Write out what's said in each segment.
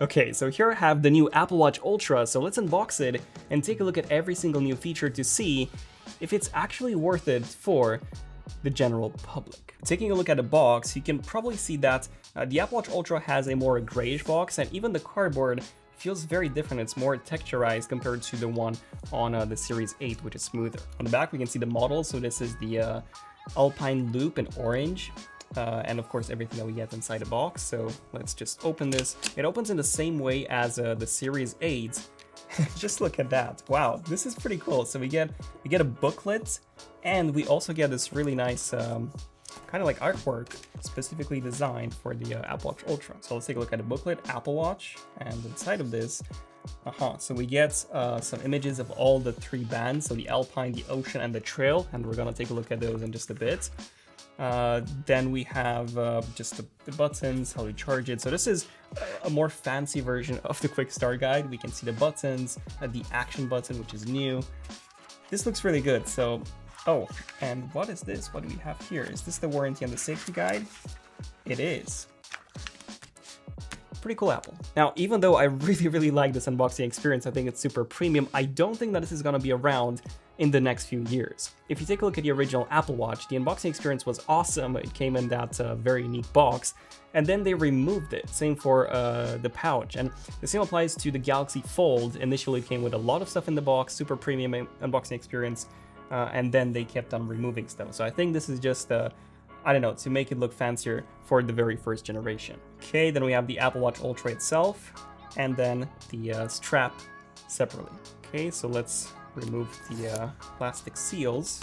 Okay, so here I have the new Apple Watch Ultra, so let's unbox it and take a look at every single new feature to see if it's actually worth it for the general public. Taking a look at the box, you can probably see that the Apple Watch Ultra has a more grayish box, and even the cardboard feels very different. It's more texturized compared to the one on the Series 8, which is smoother. On the back, we can see the model, so this is the Alpine Loop in orange. And of course everything that we get inside the box. So let's just open this. It opens in the same way as the Series 8. Just look at that. Wow, this is pretty cool. So we get a booklet, and we also get this really nice kind of like artwork specifically designed for the Apple Watch Ultra. So let's take a look at the booklet, Apple Watch, and inside of this, so we get some images of all the 3 bands, so the Alpine, the Ocean, and the Trail, and we're gonna take a look at those in just a bit. Then we have just the buttons, how we charge it. So this is a more fancy version of the quick start guide. We can see the buttons, the action button, which is new. This looks really good. So, oh, and what is this? What do we have here? Is this the warranty and the safety guide? It is. Pretty cool, Apple. Now, even though I really like this unboxing experience, I think it's super premium, I don't think that this is gonna be around in the next few years. If you take a look at the original Apple Watch, the unboxing experience was awesome. It came in that very unique box, and then they removed it. Same for the pouch, and the same applies to the Galaxy Fold. Initially it came with a lot of stuff in the box, super premium unboxing experience, and then they kept on removing stuff. So I think this is just I don't know, to make it look fancier for the very first generation. Okay, then we have the Apple Watch Ultra itself, and then the strap separately. Okay, so let's remove the plastic seals.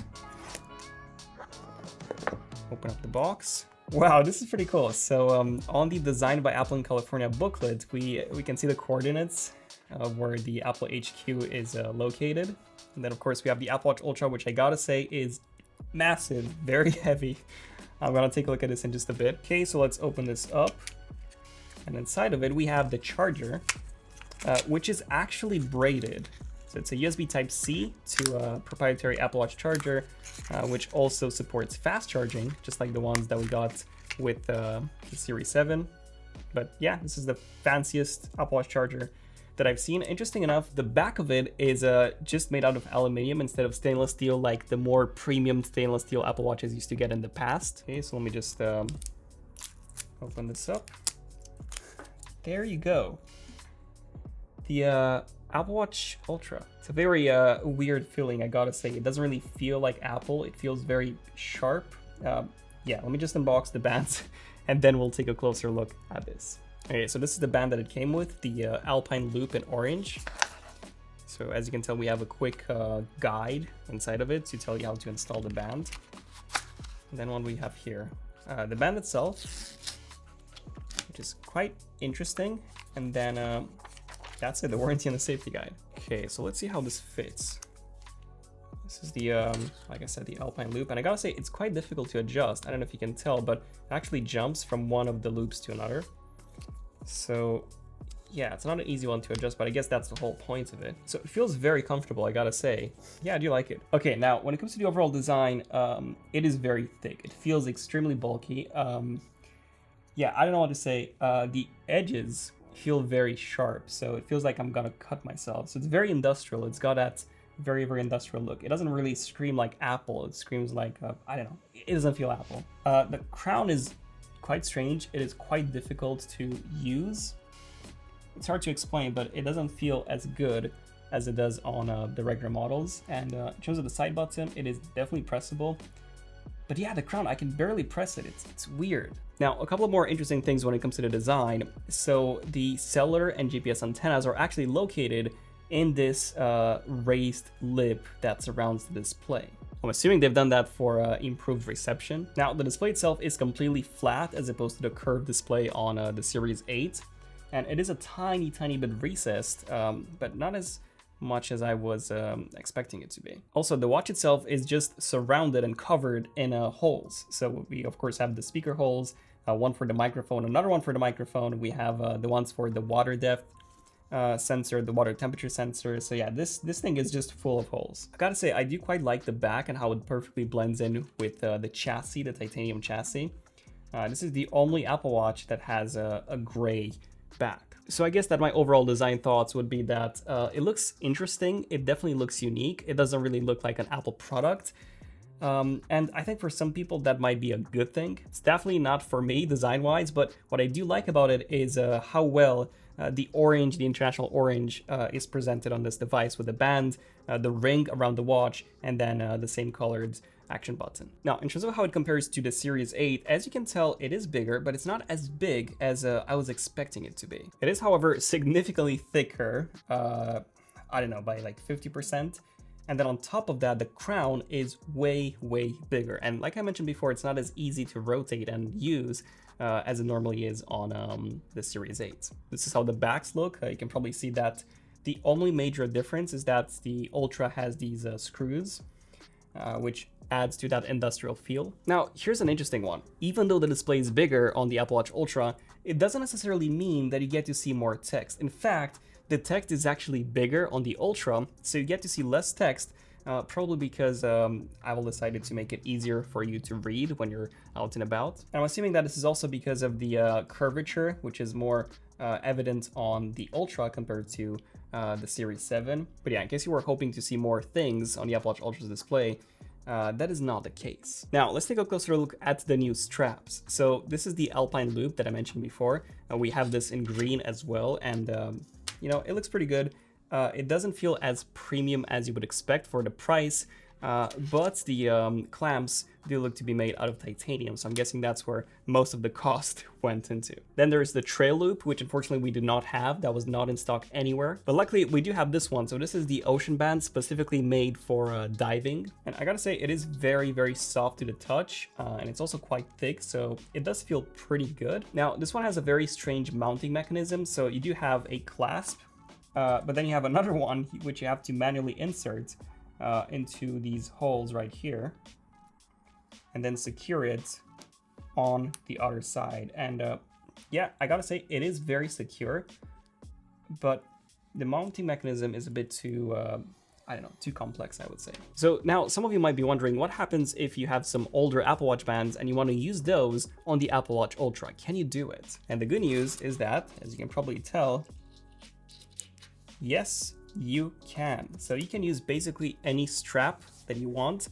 Open up the box. Wow, this is pretty cool. So on the Designed by Apple in California booklet, we can see the coordinates of where the Apple HQ is located. And then of course we have the Apple Watch Ultra, which I gotta say is massive, very heavy. I'm gonna take a look at this in just a bit. Okay, so let's open this up. And inside of it, we have the charger, which is actually braided. So it's a USB Type-C to a proprietary Apple Watch charger, which also supports fast charging, just like the ones that we got with the Series 7. But yeah, this is the fanciest Apple Watch charger that I've seen. Interesting enough, the back of it is just made out of aluminium instead of stainless steel, like the more premium stainless steel Apple Watches used to get in the past. Okay, so let me just open this up. There you go. The Apple Watch Ultra. It's a very weird feeling, I gotta say. It doesn't really feel like Apple. It feels very sharp. Yeah, let me just unbox the bands and then we'll take a closer look at this. Okay, so this is the band that it came with, the Alpine Loop in orange. So as you can tell, we have a quick guide inside of it to tell you how to install the band. And then what we have here, the band itself, which is quite interesting. And then that's it, the warranty and the safety guide. Okay, so let's see how this fits. This is the, like I said, the Alpine Loop. And I gotta say, it's quite difficult to adjust. I don't know if you can tell, but it actually jumps from one of the loops to another. So yeah, it's not an easy one to adjust, but I guess that's the whole point of it. So it feels very comfortable, I gotta say. Yeah, I do like it. Okay, now when it comes to the overall design, it is very thick. It feels extremely bulky. Yeah, I don't know what to say. The edges feel very sharp, so it feels like I'm gonna cut myself. So it's very industrial. It's got that very industrial look. It doesn't really scream like Apple. It screams like, I don't know. It doesn't feel Apple. The crown is quite strange. It is quite difficult to use. It's hard to explain, but it doesn't feel as good as it does on the regular models. And in terms of the side button, it is definitely pressable. But yeah, the crown, I can barely press it. It's weird. Now, a couple of more interesting things when it comes to the design. So the cellular and GPS antennas are actually located in this raised lip that surrounds the display. I'm assuming they've done that for improved reception. Now, the display itself is completely flat as opposed to the curved display on the Series 8. And it is a tiny bit recessed, but not as much as I was expecting it to be. Also, the watch itself is just surrounded and covered in holes. So we, of course, have the speaker holes, one for the microphone, another one for the microphone. We have the ones for the water depth sensor, the water temperature sensor. So yeah, this thing is just full of holes. I gotta say, I do quite like the back and how it perfectly blends in with the chassis, the titanium chassis. This is the only Apple Watch that has a gray back. So I guess that my overall design thoughts would be that it looks interesting. It definitely looks unique. It doesn't really look like an Apple product. And I think for some people that might be a good thing. It's definitely not for me design-wise, but what I do like about it is how well the orange, the international orange, is presented on this device with the band, the ring around the watch, and then the same colored action button. Now, in terms of how it compares to the Series 8, as you can tell, it is bigger, but it's not as big as I was expecting it to be. It is, however, significantly thicker, I don't know, by like 50%. And then on top of that, the crown is way, way bigger. And like I mentioned before, it's not as easy to rotate and use as it normally is on the Series 8. This is how the backs look. You can probably see that the only major difference is that the Ultra has these screws, which adds to that industrial feel. Now, here's an interesting one. Even though the display is bigger on the Apple Watch Ultra, it doesn't necessarily mean that you get to see more text. In fact, the text is actually bigger on the Ultra, so you get to see less text, probably because Apple decided to make it easier for you to read when you're out and about. And I'm assuming that this is also because of the curvature, which is more evident on the Ultra compared to the Series 7. But yeah, in case you were hoping to see more things on the Apple Watch Ultra's display, that is not the case. Now, let's take a closer look at the new straps. So this is the Alpine Loop that I mentioned before. We have this in green as well, and you know, it looks pretty good. It doesn't feel as premium as you would expect for the price, but the clamps do look to be made out of titanium, so I'm guessing that's where most of the cost went into. Then there's the Trail Loop, which unfortunately we do not have. That was not in stock anywhere, but luckily we do have this one. So this is the Ocean Band, specifically made for diving, and I gotta say it is very, very soft to the touch, and it's also quite thick, so it does feel pretty good. Now, this one has a very strange mounting mechanism, so you do have a clasp, but then you have another one which you have to manually insert into these holes right here, and then secure it on the other side. And yeah, I gotta say it is very secure, but the mounting mechanism is a bit too, I don't know, too complex, I would say. So now some of you might be wondering, what happens if you have some older Apple Watch bands and you want to use those on the Apple Watch Ultra? Can you do it? And the good news is that, as you can probably tell, yes, you can. So you can use basically any strap that you want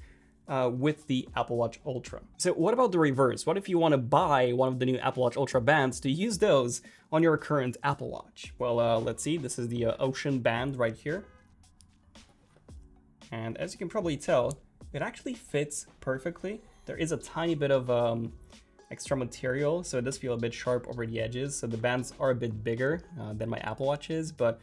with the Apple Watch Ultra. So what about the reverse? What if you want to buy one of the new Apple Watch Ultra bands to use those on your current Apple Watch? Well, let's see. This is the Ocean Band right here. And as you can probably tell, it actually fits perfectly. There is a tiny bit of extra material, so it does feel a bit sharp over the edges. So the bands are a bit bigger than my Apple Watch is, but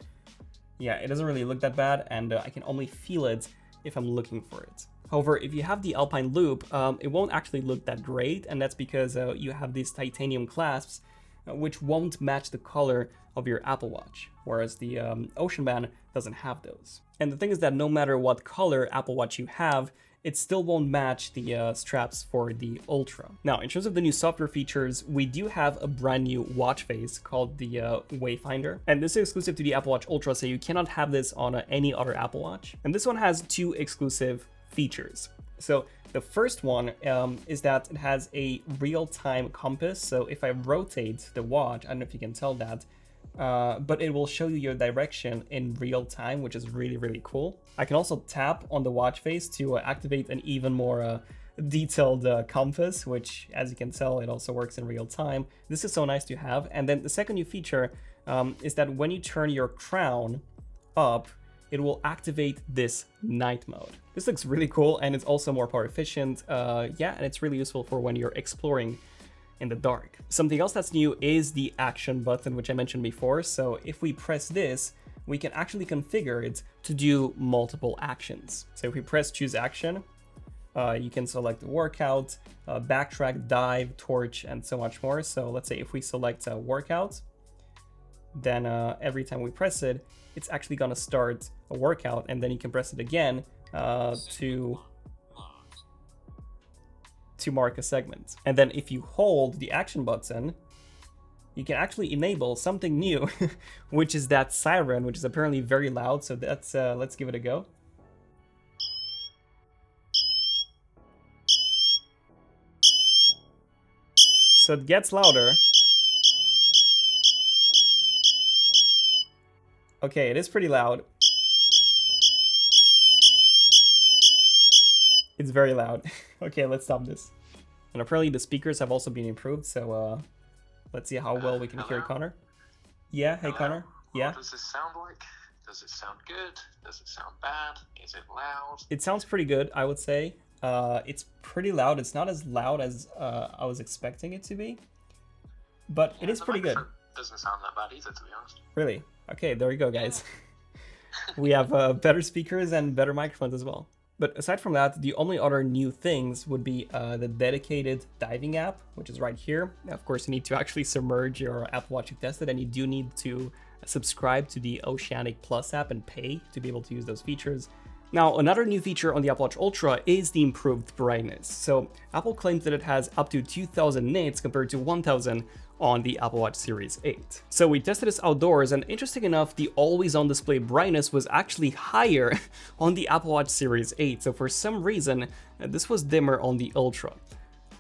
yeah, it doesn't really look that bad, and I can only feel it if I'm looking for it. However, if you have the Alpine Loop, it won't actually look that great, and that's because you have these titanium clasps, which won't match the color of your Apple Watch, whereas the Ocean Band doesn't have those. And the thing is that no matter what color Apple Watch you have, it still won't match the straps for the Ultra. Now, in terms of the new software features, we do have a brand new watch face called the Wayfinder. And this is exclusive to the Apple Watch Ultra, so you cannot have this on any other Apple Watch. And this one has two exclusive features. So the first one is that it has a real-time compass. So if I rotate the watch, I don't know if you can tell that, but it will show you your direction in real time, which is really, really cool. I can also tap on the watch face to activate an even more detailed compass, which, as you can tell, it also works in real time. This is so nice to have. And then the second new feature is that when you turn your crown up, it will activate this night mode. This looks really cool, and it's also more power efficient. Yeah, and it's really useful for when you're exploring in the dark. Something else that's new is the action button, which I mentioned before. So if we press this, we can actually configure it to do multiple actions. So if we press choose action, you can select workout, backtrack, dive, torch, and so much more. So let's say if we select workout, then every time we press it, it's actually gonna start a workout, and then you can press it again to mark a segment. And then if you hold the action button, you can actually enable something new, which is that siren, which is apparently very loud. So that's let's give it a go. So it gets louder. Okay, it is pretty loud. It's very loud. Okay, let's stop this. And apparently the speakers have also been improved, so let's see how well we can hear Connor. Yeah, hey Connor. Yeah. What does this sound like? Does it sound good? Does it sound bad? Is it loud? It sounds pretty good, I would say. It's pretty loud. It's not as loud as I was expecting it to be, but yeah, it is pretty good. Doesn't sound that bad either, to be honest. Really? Okay, there you go, guys. We have better speakers and better microphones as well. But aside from that, the only other new things would be the dedicated diving app, which is right here. Of course, you need to actually submerge your Apple Watch you've tested, and you do need to subscribe to the Oceanic Plus app and pay to be able to use those features. Now, another new feature on the Apple Watch Ultra is the improved brightness. So Apple claims that it has up to 2000 nits compared to 1000 on the Apple Watch Series 8. So we tested this outdoors, and interesting enough, the always-on display brightness was actually higher on the Apple Watch Series 8. So for some reason, this was dimmer on the Ultra.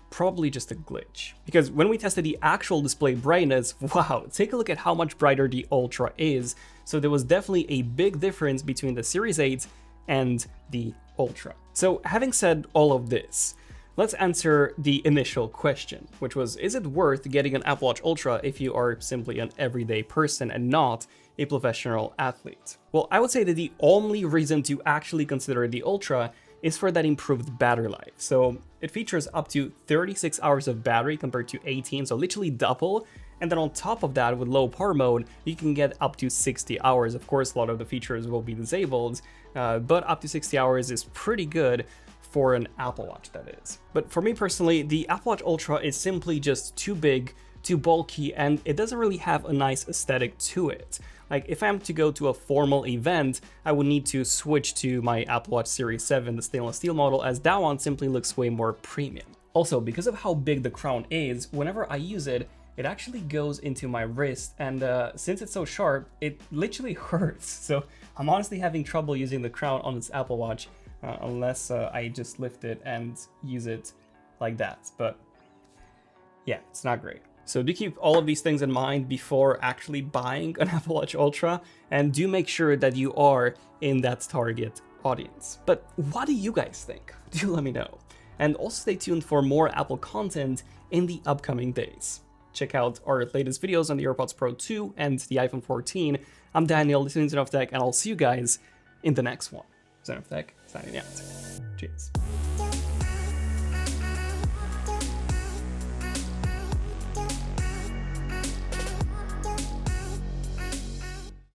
Probably just a glitch. Because when we tested the actual display brightness, wow, take a look at how much brighter the Ultra is. So there was definitely a big difference between the Series 8 and the Ultra. So having said all of this, let's answer the initial question, which was, is it worth getting an Apple Watch Ultra if you are simply an everyday person and not a professional athlete? Well, I would say that the only reason to actually consider the Ultra is for that improved battery life. So it features up to 36 hours of battery compared to 18, so literally double. And then on top of that, with low power mode, you can get up to 60 hours. Of course, a lot of the features will be disabled, but up to 60 hours is pretty good for an Apple Watch, that is. But for me personally, the Apple Watch Ultra is simply just too big, too bulky, and it doesn't really have a nice aesthetic to it. Like, if I'm to go to a formal event, I would need to switch to my Apple Watch Series 7, the stainless steel model, as that one simply looks way more premium. Also, because of how big the crown is, whenever I use it, it actually goes into my wrist, and since it's so sharp, it literally hurts. So I'm honestly having trouble using the crown on this Apple Watch, unless I just lift it and use it like that. But yeah, it's not great. So do keep all of these things in mind before actually buying an Apple Watch Ultra, and do make sure that you are in that target audience. But what do you guys think? Do let me know. And also stay tuned for more Apple content in the upcoming days. Check out our latest videos on the AirPods Pro 2 and the iPhone 14. I'm Daniel, this is ZONEofTECH, and I'll see you guys in the next one. ZONEofTECH, signing out. Cheers.